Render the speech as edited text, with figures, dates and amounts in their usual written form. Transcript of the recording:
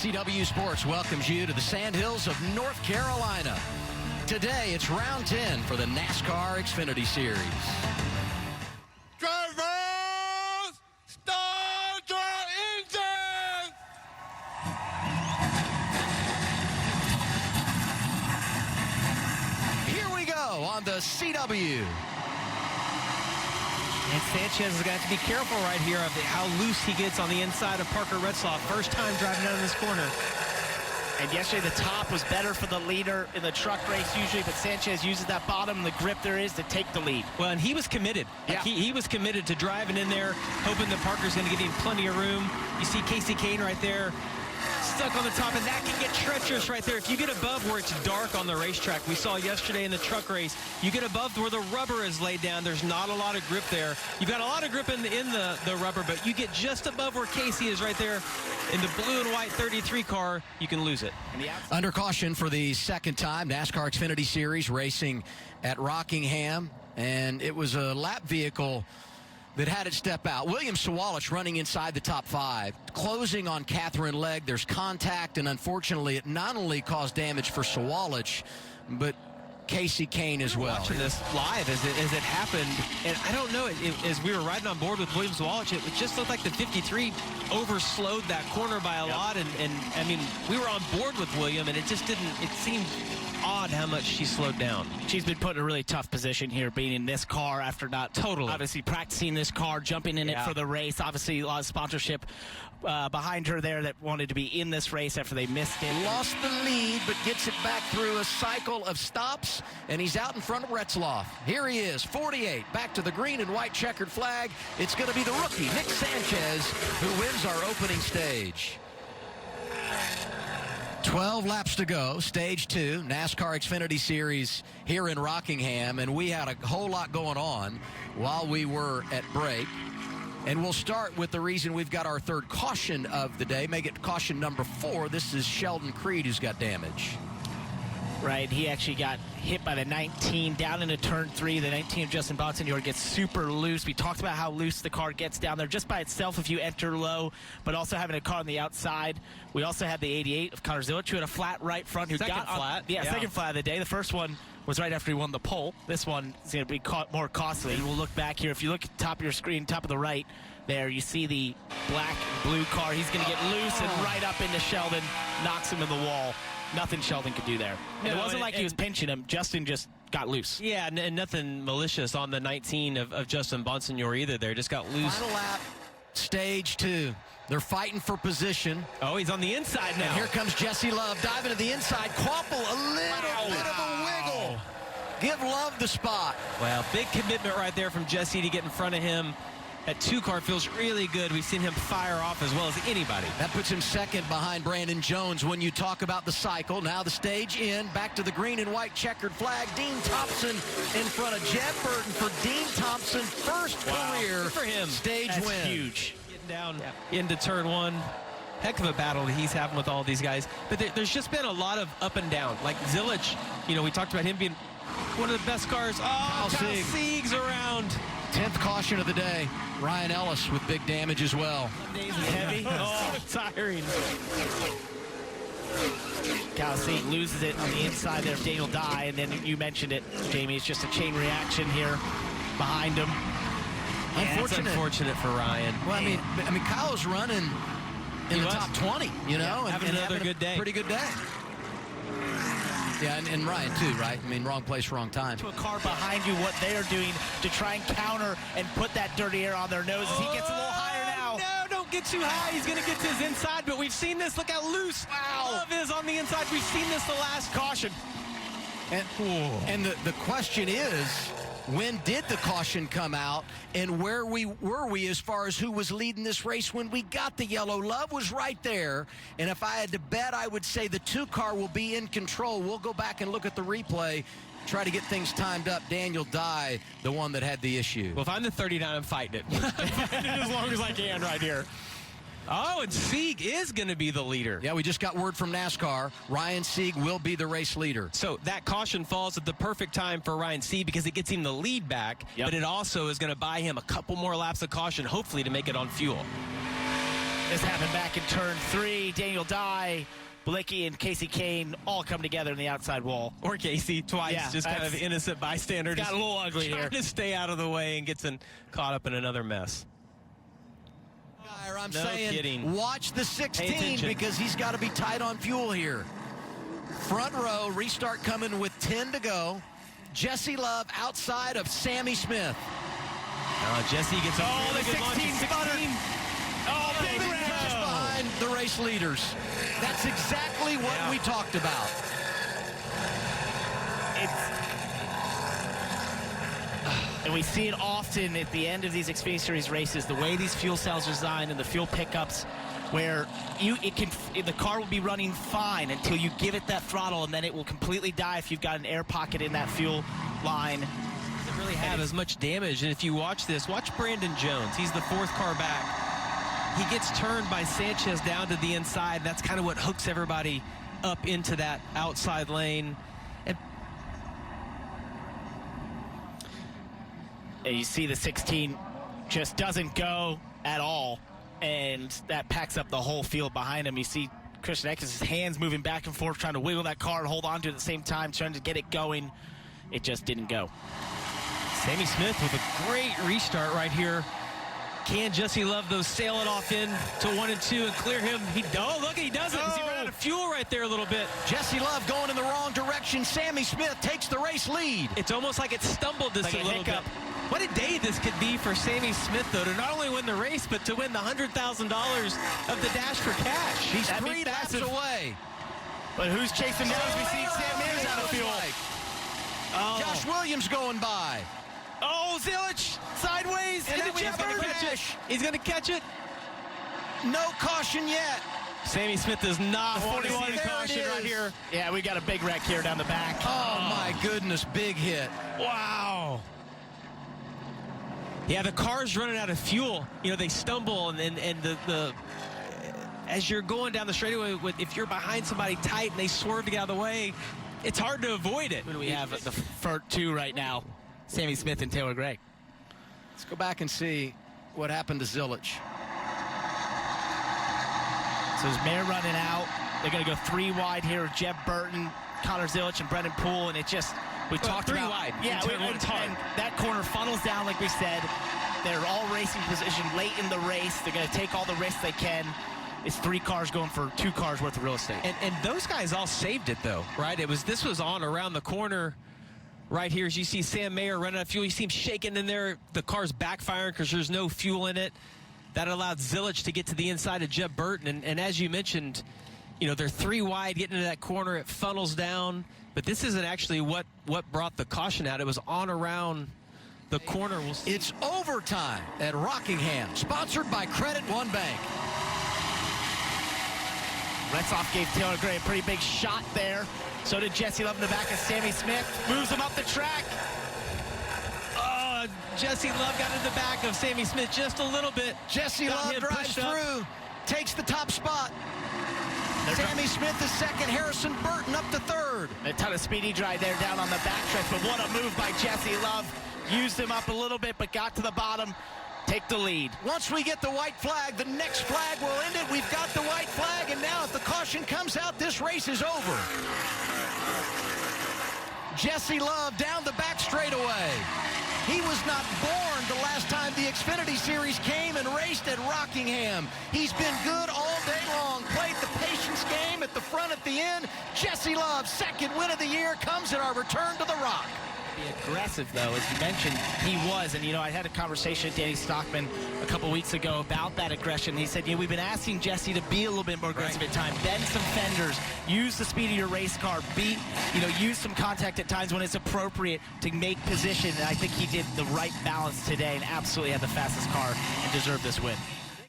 CW Sports welcomes you to the Sandhills of North Carolina. Today, it's round 10 for the NASCAR Xfinity Series. Drivers, start your engines! Here we go on the CW. And Sanchez is going to have to be careful right here of how loose he gets on the inside of Parker Retzlaff. First time driving down this corner. And yesterday the top was better for the leader in the truck race usually, but Sanchez uses that bottom and the grip there is to take the lead. Well, and he was committed. Like he was committed to driving in there, hoping that Parker's going to give him plenty of room. You see Casey Kane right there, stuck on the top, and that can get treacherous right there. If you get above where it's dark on the racetrack, we saw yesterday in the truck race, you get above where the rubber is laid down, there's not a lot of grip there. You've got a lot of grip in the rubber, but you get just above where Casey is right there in the blue and white 33 car, you can lose it. Under caution for the second time, NASCAR Xfinity Series racing at Rockingham, and it was a lap vehicle that had it step out. William Sawalich running inside the top 5, closing on Catherine Legg. There's contact, and unfortunately, it not only caused damage for Sawalich, but Casey Kane as well. Watching this live as it happened, and I don't know, as we were riding on board with William Sawalich, it just looked like the 53 overslowed that corner by a lot, and I mean, we were on board with William, and it just didn't, it seemed odd how much she slowed down. She's been put in a really tough position here, being in this car after not obviously practicing this car, jumping in it for the race. Obviously, a lot of sponsorship behind her there that wanted to be in this race after they missed it. Lost the lead, but gets it back through a cycle of stops, and he's out in front of Retzlaff. Here he is, 48, back to the green and white checkered flag. It's going to be the rookie, Nick Sanchez, who wins our opening stage. 12 laps to go, stage 2, NASCAR Xfinity Series here in Rockingham, and we had a whole lot going on while we were at break. And we'll start with the reason we've got our third caution of the day. Make it caution number 4. This is Sheldon Creed who's got damage. Right, he actually got hit by the 19 down into turn 3. The 19 of Justin Bonsignore gets super loose. We talked about how loose the car gets down there just by itself if you enter low, but also having a car on the outside. We also had the 88 of Connor Zilic who had a flat right front. Who second got flat. Second flat of the day. The first one was right after he won the pole. This one is going to be more costly. And we'll look back here. If you look at the top of your screen, top of the right there, you see the black and blue car. He's going to get loose and right up into Sheldon, knocks him in the wall. Nothing Sheldon could do there. No, it wasn't like he was pinching him. Justin just got loose. Yeah, and nothing malicious on the 19 of Justin Bonsignore either there. Just got loose. Final lap, stage 2. They're fighting for position. Oh, he's on the inside now. And here comes Jesse Love diving to the inside. Quapple, a little bit of a wiggle. Give Love the spot. Well, big commitment right there from Jesse to get in front of him. That 2-car feels really good. We've seen him fire off as well as anybody. That puts him second behind Brandon Jones. When you talk about the cycle, now the stage in, back to the green and white checkered flag. Dean Thompson in front of Jed Burton for Dean Thompson. First career for him. Stage That's win. Huge. Getting down into turn 1. Heck of a battle that he's having with all these guys. But there's just been a lot of up and down. Like Zilic, we talked about him being one of the best cars. Oh, Kyle Sieg's around. 10th caution of the day. Ryan Ellis with big damage as well. Days is heavy. Oh, tiring. Kyle Sieg loses it on the inside there of Daniel Dye, and then you mentioned it, Jamie. It's just a chain reaction here behind him. Unfortunate. It's unfortunate for Ryan. Well, I mean, Kyle's running in the top 20, having another good day. Pretty good day. Yeah, and Ryan, too, right? I mean, wrong place, wrong time. To a car behind you, what they are doing to try and counter and put that dirty air on their noses. He gets a little higher now. No, don't get too high. He's going to get to his inside, but we've seen this. Look how loose Love is on the inside. We've seen this the last caution. And the question is, when did the caution come out, and were we as far as who was leading this race when we got the yellow? Love was right there, and if I had to bet, I would say the 2-car will be in control. We'll go back and look at the replay, try to get things timed up. Daniel Dye, the one that had the issue. Well, if I'm the 39, I'm fighting it. I'm fighting it as long as I can right here. Oh, and Sieg is going to be the leader. Yeah, we just got word from NASCAR. Ryan Sieg will be the race leader. So that caution falls at the perfect time for Ryan Sieg because it gets him the lead back, but it also is going to buy him a couple more laps of caution, hopefully to make it on fuel. This happened back in turn 3. Daniel Dye, Blicky, and Casey Kane all come together in the outside wall. Or Casey twice, Yeah, just kind of innocent bystander. Got a little ugly trying here. to stay out of the way and gets caught up in another mess. I'm No saying kidding. watch the Pay 16 attention. because he's got to be tight on fuel here. Front row, restart coming with 10 to go. Jesse Love outside of Sammy Smith. Jesse gets a Oh, really the good launch. 16 sputtered. Oh, Big big wreck just wreck. behind the race leaders. That's exactly what Yeah. we talked about. And we see it often at the end of these Xfinity Series races, the way these fuel cells are designed and the fuel pickups, where the car will be running fine until you give it that throttle, and then it will completely die if you've got an air pocket in that fuel line. Doesn't really have as much damage. And if you watch this, watch Brandon Jones. He's the 4th car back. He gets turned by Sanchez down to the inside. That's kind of what hooks everybody up into that outside lane. And you see the 16 just doesn't go at all, and that packs up the whole field behind him. You see Christian Eckes' hands moving back and forth, trying to wiggle that car and hold on to it at the same time, trying to get it going. It just didn't go. Sammy Smith with a great restart right here. Can Jesse Love, though, sail it off in to 1 and 2 and clear him? He does it. He ran out of fuel right there a little bit. Jesse Love going in the wrong direction. Sammy Smith takes the race lead. It's almost like it stumbled just Like a a little hiccup. bit. What a day this could be for Sammy Smith, though, to not only win the race, but to win the $100,000 of the Dash for Cash. He's That'd be 3 laps massive. away. But who's chasing down as we see Sam Mears out of fuel? Oh. Josh Williams going by. Oh, Zilich sideways And into now he's Jeff gonna Burton. catch it. He's going to catch it. No caution yet. Sammy Smith does not want to 41 see the there it caution right is. here. Yeah, we got a big wreck here down the back. Oh, my goodness, big hit. Wow. Yeah, the car's running out of fuel. You know, they stumble, and the as you're going down the straightaway, if you're behind somebody tight and they swerve to get out of the way, it's hard to avoid it. Who do we have at the front 2 right now? Sammy Smith and Taylor Gregg. Let's go back and see what happened to Zilich. So there's Mayer running out. They're going to go 3 wide here with Jeff Burton, Connor Zilich, and Brendan Poole, and it just, we talked 3 about. wide. Yeah, In turn one, it's hard. and that corner funnels down, like we said. They're all racing position late in the race. They're going to take all the risks they can. It's 3 cars going for 2 cars worth of real estate. And those guys all saved it, though, right? This was on around the corner right here. As you see Sam Mayer running out of fuel, you see him shaking in there. The car's backfiring because there's no fuel in it. That allowed Zilich to get to the inside of Jeb Burton. And as you mentioned, you know, they're 3 wide getting into that corner. It funnels down. But this isn't actually what brought the caution out. It was on around the corner. We'll see. It's overtime at Rockingham, sponsored by Credit One Bank. Retzoff gave Taylor Gray a pretty big shot there. So did Jesse Love in the back of Sammy Smith. Moves him up the track. Jesse Love got in the back of Sammy Smith just a little bit. Jesse Got Love him drives pushed up. through, takes the top spot. Sammy Smith is second, Harrison Burton up to third. A ton of speedy drive there down on the backstretch, but what a move by Jesse Love. Used him up a little bit, but got to the bottom. Take the lead. Once we get the white flag, the next flag will end it. We've got the white flag, and now if the caution comes out, this race is over. Jesse Love down the back straightaway. He was not born the last time the Xfinity Series came and raced at Rockingham. He's been good all day long, played the patience game at the front, at the end. Jesse Love, second win of the year, comes at our return to the Rock. Be aggressive, though, as you mentioned, he was. And, you know, I had a conversation with Danny Stockman a couple weeks ago about that aggression. He said, you know, we've been asking Jesse to be a little bit more aggressive at times, bend some fenders, use the speed of your race car, use some contact at times when it's appropriate to make position. And I think he did the right balance today and absolutely had the fastest car and deserved this win.